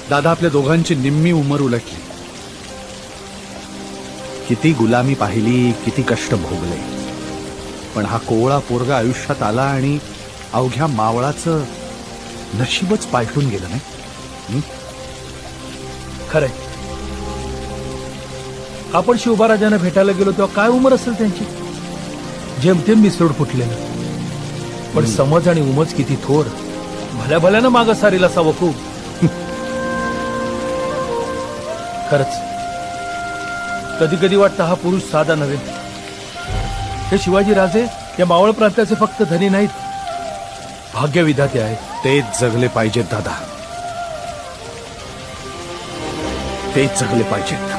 दादा आपल्या दोघांची निम्मी उमर उलटली. किती गुलामी पाहिली, किती कष्ट भोगले, पण हा कोवळा पोरगा आयुष्यात आला आणि अवघ्या मावळाचं नशीबच पालटून गेलं नाही. खरंय. आपण शिवबाराजांना भेटायला गेलो तेव्हा काय उमर असेल त्यांची? जेमतेम मिसळून फुटलेलं. पण समज आणि उमज किती थोर. भल्या भल्यानं मागं सारील असा वकू. खरंच कधी कधी वाटतं हा पुरुष साधा नव्हे. हे शिवाजी राजे या मावळ प्रांताचे फक्त धनी नाहीत, भाग्यविधाते आहेत. तेच जगले पाहिजेत दादा, तेच जगले पाहिजेत.